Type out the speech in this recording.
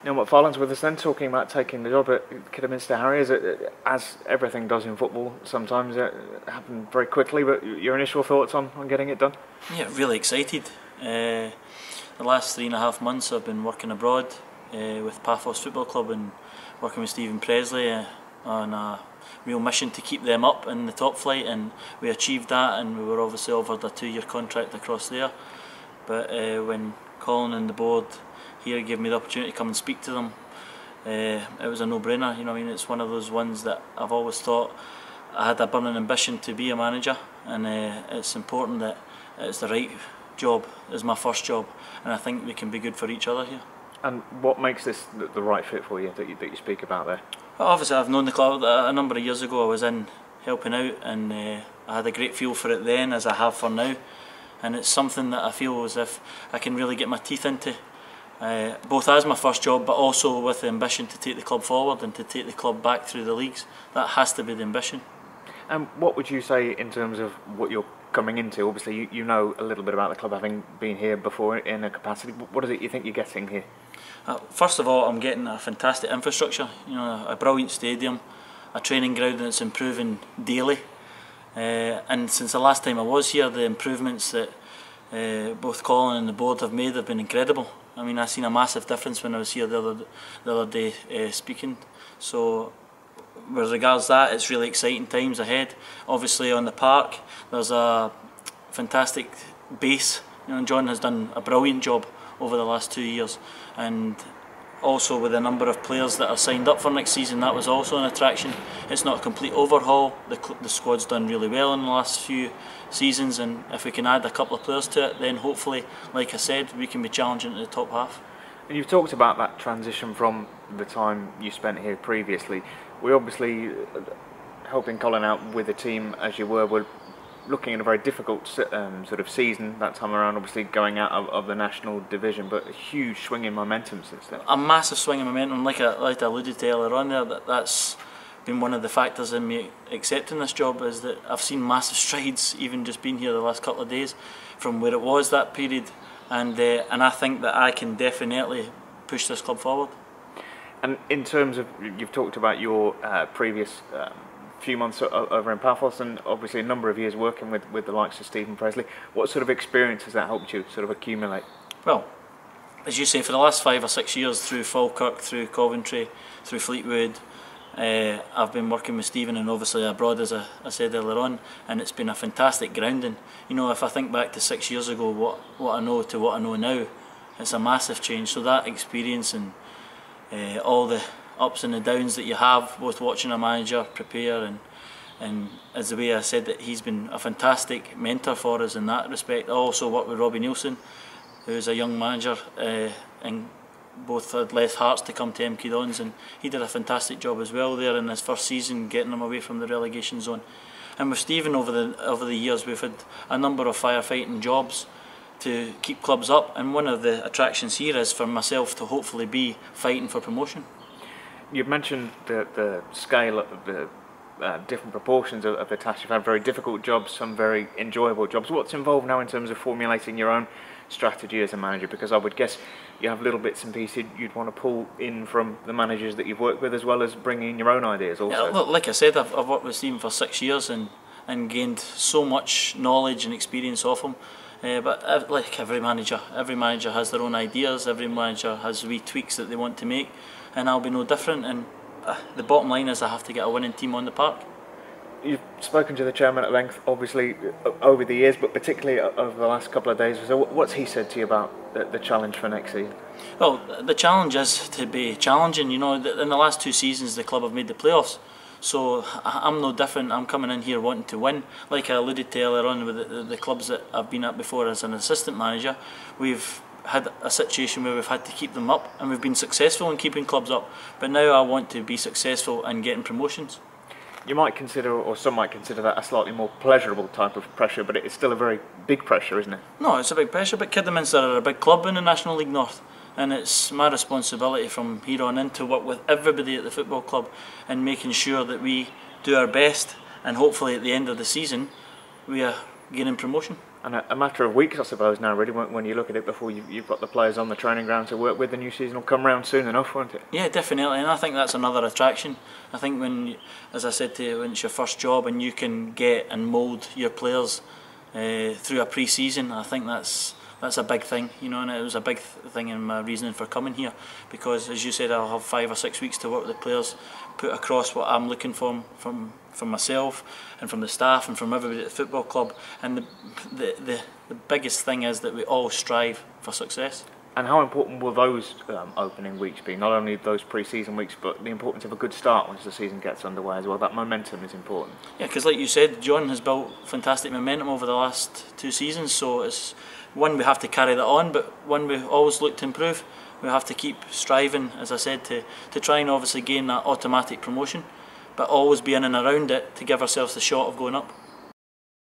Neil MacFarlane's with us then, talking about taking the job at Kidderminster Harriers. As everything does in football, sometimes it happens very quickly, but your initial thoughts on getting it done? Yeah, really excited. The last 3.5 months I've been working abroad with Paphos Football Club and working with Stephen Presley on a real mission to keep them up in the top flight, and we achieved that, and we were obviously offered a 2-year contract across there. But when Colin and the board here gave me the opportunity to come and speak to them, it was a no-brainer. You know, I mean, it's one of those ones that I've always thought I had a burning ambition to be a manager, and it's important that it's the right job, it's my first job, and I think we can be good for each other here. And what makes this the right fit for you that you speak about there? Well, obviously I've known the club a number of years ago. I was in helping out, and I had a great feel for it then, as I have for now, and it's something that I feel as if I can really get my teeth into, both as my first job, but also with the ambition to take the club forward and to take the club back through the leagues. That has to be the ambition. And what would you say in terms of what you're coming into? Obviously you know a little bit about the club, having been here before in a capacity. What is it you think you're getting here? First of all, I'm getting a fantastic infrastructure, you know, a brilliant stadium, a training ground that's improving daily, and since the last time I was here, the improvements that both Colin and the board have made have been incredible. I mean, I've seen a massive difference when I was here the other day speaking. So with regards to that, it's really exciting times ahead. Obviously on the park there's a fantastic base, you know, John has done a brilliant job over the last 2 years, and also with the number of players that are signed up for next season, that was also an attraction. It's not a complete overhaul, the squad's done really well in the last few seasons, and if we can add a couple of players to it, then hopefully, like I said, we can be challenging at the top half. And you've talked about that transition from the time you spent here previously. We obviously, helping Colin out with the team as you were looking at a very difficult sort of season that time around, obviously going out of the national division, but a huge swing in momentum since then. A massive swing in momentum, like I alluded to earlier on there, that's been one of the factors in me accepting this job, is that I've seen massive strides, even just being here the last couple of days, from where it was that period, and I think that I can definitely push this club forward. And in terms of, you've talked about your previous few months over in Paphos, and obviously a number of years working with the likes of Stephen Presley. What sort of experience has that helped you sort of accumulate? Well, as you say, for the last 5 or 6 years, through Falkirk, through Coventry, through Fleetwood, I've been working with Stephen, and obviously abroad, as I said earlier on, and it's been a fantastic grounding. You know, if I think back to 6 years ago, what I know to what I know now, it's a massive change. So that experience and all the ups and the downs that you have, both watching a manager prepare, and as the way I said, that he's been a fantastic mentor for us in that respect. I also worked with Robbie Nielsen, who's a young manager, and both had left Hearts to come to MK Dons, and he did a fantastic job as well there in his first season, getting them away from the relegation zone. And with Stephen, over the years, we've had a number of firefighting jobs to keep clubs up, and one of the attractions here is for myself to hopefully be fighting for promotion. You've mentioned the scale of the different proportions of the task. You've had very difficult jobs, some very enjoyable jobs. What's involved now in terms of formulating your own strategy as a manager? Because I would guess you have little bits and pieces you'd want to pull in from the managers that you've worked with, as well as bringing in your own ideas also. Yeah, like I said, I've worked with Stephen for 6 years and gained so much knowledge and experience off him. But like every manager has their own ideas, every manager has wee tweaks that they want to make, and I'll be no different. And the bottom line is I have to get a winning team on the park. You've spoken to the chairman at length, obviously, over the years, but particularly over the last couple of days. So what's he said to you about the challenge for next season? Well, the challenge is to be challenging. You know, in the last 2 seasons the club have made the playoffs, so I'm no different. I'm coming in here wanting to win. Like I alluded to earlier on with the clubs that I've been at before as an assistant manager, we've had a situation where we've had to keep them up, and we've been successful in keeping clubs up. But now I want to be successful in getting promotions. You might consider, or some might consider, that a slightly more pleasurable type of pressure, but it's still a very big pressure, isn't it? No, it's a big pressure, but Kidderminster are a big club in the National League North, and it's my responsibility from here on in to work with everybody at the football club and making sure that we do our best, and hopefully at the end of the season we are gaining promotion. And a matter of weeks, I suppose, now, really, when you look at it before you've got the players on the training ground to work with, the new season will come round soon enough, won't it? Yeah, definitely, and I think that's another attraction. I think as I said to you, when it's your first job and you can get and mould your players through a pre-season, I think that's a big thing, you know, and it was a big thing in my reasoning for coming here, because as you said, I'll have 5 or 6 weeks to work with the players, put across what I'm looking for from myself and from the staff and from everybody at the football club. And the biggest thing is that we all strive for success. And how important will those opening weeks be? Not only those pre-season weeks, but the importance of a good start once the season gets underway as well. That momentum is important. Yeah, because like you said, John has built fantastic momentum over the last 2 seasons, so it's one, we have to carry that on, but one, we always look to improve. We have to keep striving, as I said, to try and obviously gain that automatic promotion, but always be in and around it to give ourselves the shot of going up.